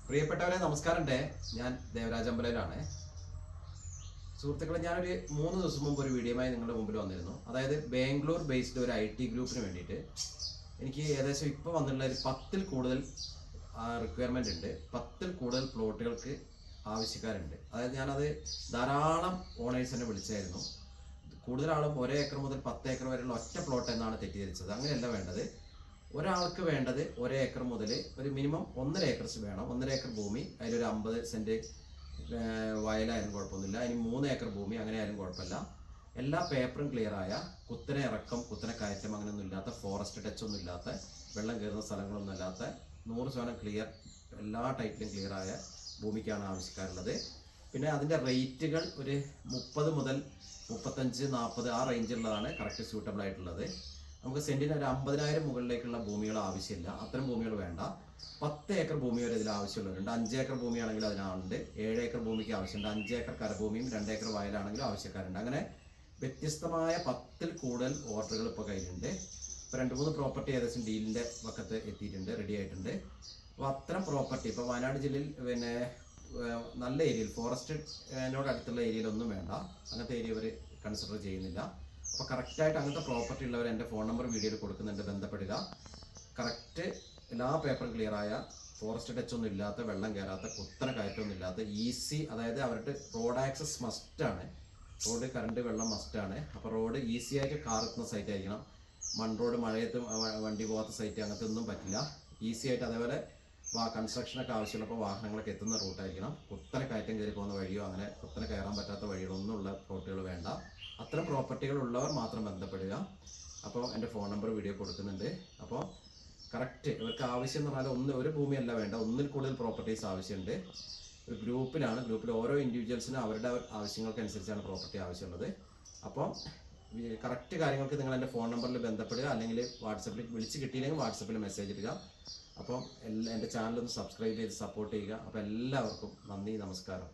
പ്രിയപ്പെട്ടവരെ നമസ്കാരമുണ്ട്. ഞാൻ ദേവരാജ് അമ്പലയിലാണ്. സുഹൃത്തുക്കളെ, ഞാനൊരു 3 ദിവസം മുമ്പ് ഒരു വീഡിയോയുമായി നിങ്ങളുടെ മുമ്പിൽ വന്നിരുന്നു. അതായത് ബാംഗ്ലൂർ ബേസ്ഡ് ഒരു IT ഗ്രൂപ്പിന് വേണ്ടിയിട്ട് എനിക്ക് ഏകദേശം ഇപ്പോൾ വന്നിട്ടുള്ള ഒരു 10-ൽ കൂടുതൽ റിക്വയർമെൻ്റ് ഉണ്ട്. 10-ൽ കൂടുതൽ പ്ലോട്ടുകൾക്ക് ആവശ്യക്കാരുണ്ട്. അതായത് ഞാനത് ധാരാളം ഓണേഴ്സിനെ വിളിച്ചായിരുന്നു. കൂടുതൽ ആളും 1 ഏക്കർ മുതൽ 10 ഏക്കർ വരെയുള്ള ഒറ്റ പ്ലോട്ട് എന്നാണ് തെറ്റിദ്ധരിച്ചത്. അങ്ങനെയല്ല വേണ്ടത്. ഒരാൾക്ക് വേണ്ടത് 1 ഏക്കർ മുതൽ ഒരു മിനിമം 1.5 ഏക്കർസ് വേണം. 1.5 ഏക്കർ ഭൂമി, അതിലൊരു 50 സെൻറ്റ് വയലായാലും കുഴപ്പമൊന്നുമില്ല. ഇനി 3 ഏക്കർ ഭൂമി അങ്ങനെ ആയാലും കുഴപ്പമില്ല. എല്ലാ പേപ്പറും ക്ലിയറായ, കുത്തനെ ഇറക്കം കുത്തനെ കയറ്റം അങ്ങനെയൊന്നും ഇല്ലാത്ത, ഫോറസ്റ്റ് ടച്ച് ഒന്നും ഇല്ലാത്ത, വെള്ളം കയറുന്ന സ്ഥലങ്ങളൊന്നും അല്ലാത്ത 100% ക്ലിയർ, എല്ലാ ടൈപ്പിലും ക്ലിയറായ ഭൂമിക്കാണ് ആവശ്യക്കാരുള്ളത്. പിന്നെ അതിൻ്റെ റേറ്റുകൾ ഒരു 30 മുതൽ 35, 40 ആ റേഞ്ചിലുള്ളതാണ് കറക്റ്റ് സ്യൂട്ടബിൾ ആയിട്ടുള്ളത്. നമുക്ക് സെൻറ്റിന് ഒരു 50,000 മുകളിലേക്കുള്ള ഭൂമികൾ ആവശ്യമില്ല. അത്തരം ഭൂമികൾ വേണ്ട. 10 ഏക്കർ ഭൂമി വരെ ഇതിൽ ആവശ്യമുള്ളവരുണ്ട്. 5 ഏക്കർ ഭൂമിയാണെങ്കിൽ അതിനാളുണ്ട്. 7 ഏക്കർ ഭൂമിക്ക് ആവശ്യമുണ്ട്. 5 ഏക്കർ കരഭൂമിയും 2 ഏക്കർ വയലാണെങ്കിലും ആവശ്യക്കാരുണ്ട്. അങ്ങനെ വ്യത്യസ്തമായ 10-ൽ കൂടുതൽ ഓർഡറുകൾ ഇപ്പോൾ കയ്യിലുണ്ട്. ഇപ്പോൾ 2-3 പ്രോപ്പർട്ടി ഏകദേശം ഡീലിൻ്റെ പക്കത്ത് എത്തിയിട്ടുണ്ട്, റെഡി ആയിട്ടുണ്ട്. അപ്പോൾ അത്തരം പ്രോപ്പർട്ടി ഇപ്പോൾ വയനാട് ജില്ലയിൽ പിന്നെ നല്ല ഏരിയയിൽ, ഫോറസ്റ്റിനോട് അടുത്തുള്ള ഏരിയയിലൊന്നും വേണ്ട. അങ്ങനത്തെ ഏരിയ ഇവർ കൺസിഡർ ചെയ്യുന്നില്ല. അപ്പോൾ കറക്റ്റായിട്ട് അങ്ങനത്തെ പ്രോപ്പർട്ടി ഉള്ളവർ എൻ്റെ ഫോൺ നമ്പർ വീഡിയോയിൽ കൊടുക്കുന്നുണ്ട്, ബന്ധപ്പെടുക. കറക്റ്റ് എല്ലാ പേപ്പറും ക്ലിയറായ, ഫോറസ്റ്റ് ടച്ച് ഒന്നും ഇല്ലാത്ത, വെള്ളം കയറാത്ത, കുത്തനെ കയറ്റമൊന്നും ഇല്ലാത്ത, ഈസി, അതായത് അവരുടെ റോഡ് ആക്സസ് മസ്റ്റാണ്. റോഡ്, കറണ്ട്, വെള്ളം മസ്റ്റാണ്. അപ്പോൾ റോഡ് ഈസി ആയിട്ട് കാർ എത്തുന്ന സൈറ്റ് ആയിരിക്കണം. മൺ റോഡ്, മഴയത്ത് വണ്ടി പോകാത്ത സൈറ്റ്, അങ്ങനത്തെ ഒന്നും പറ്റില്ല. ഈസി ആയിട്ട്, അതേപോലെ കൺസ്ട്രക്ഷനൊക്കെ ആവശ്യമുള്ളപ്പോൾ വാഹനങ്ങളൊക്കെ എത്തുന്ന റൂട്ടായിരിക്കണം. കുത്തനെ കയറ്റം കയറി പോകുന്ന വഴിയോ അങ്ങനെ കുത്തനെ കയറാൻ പറ്റാത്ത വഴികളോ ഒന്നുമുള്ള പ്ലോട്ടുകൾ വേണ്ട. അത്തരം പ്രോപ്പർട്ടികൾ ഉള്ളവർ മാത്രം ബന്ധപ്പെടുക. അപ്പോൾ എൻ്റെ ഫോൺ നമ്പർ വീഡിയോ കൊടുക്കുന്നുണ്ട്. അപ്പോൾ കറക്റ്റ് ഇവർക്ക് ആവശ്യം എന്ന് പറഞ്ഞാൽ ഒരു ഭൂമിയല്ല വേണ്ട, 1-ൽ കൂടുതൽ പ്രോപ്പർട്ടീസ് ആവശ്യമുണ്ട്. ഒരു ഗ്രൂപ്പിലാണ്. ഗ്രൂപ്പിൽ ഓരോ ഇൻഡിവിജ്വൽസിനും അവരുടെ ആവശ്യങ്ങൾക്കനുസരിച്ചാണ് പ്രോപ്പർട്ടി ആവശ്യമുള്ളത്. അപ്പോൾ കറക്റ്റ് കാര്യങ്ങൾക്ക് നിങ്ങൾ എൻ്റെ ഫോൺ നമ്പറിൽ ബന്ധപ്പെടുക, അല്ലെങ്കിൽ വാട്സപ്പിൽ വിളിച്ച് കിട്ടിയില്ലെങ്കിൽ വാട്സപ്പിൽ മെസ്സേജ് ഇടുക. അപ്പോൾ എൻ്റെ ചാനലൊന്ന് സബ്സ്ക്രൈബ് ചെയ്ത് സപ്പോർട്ട് ചെയ്യുക. അപ്പോൾ എല്ലാവർക്കും നന്ദി, നമസ്കാരം.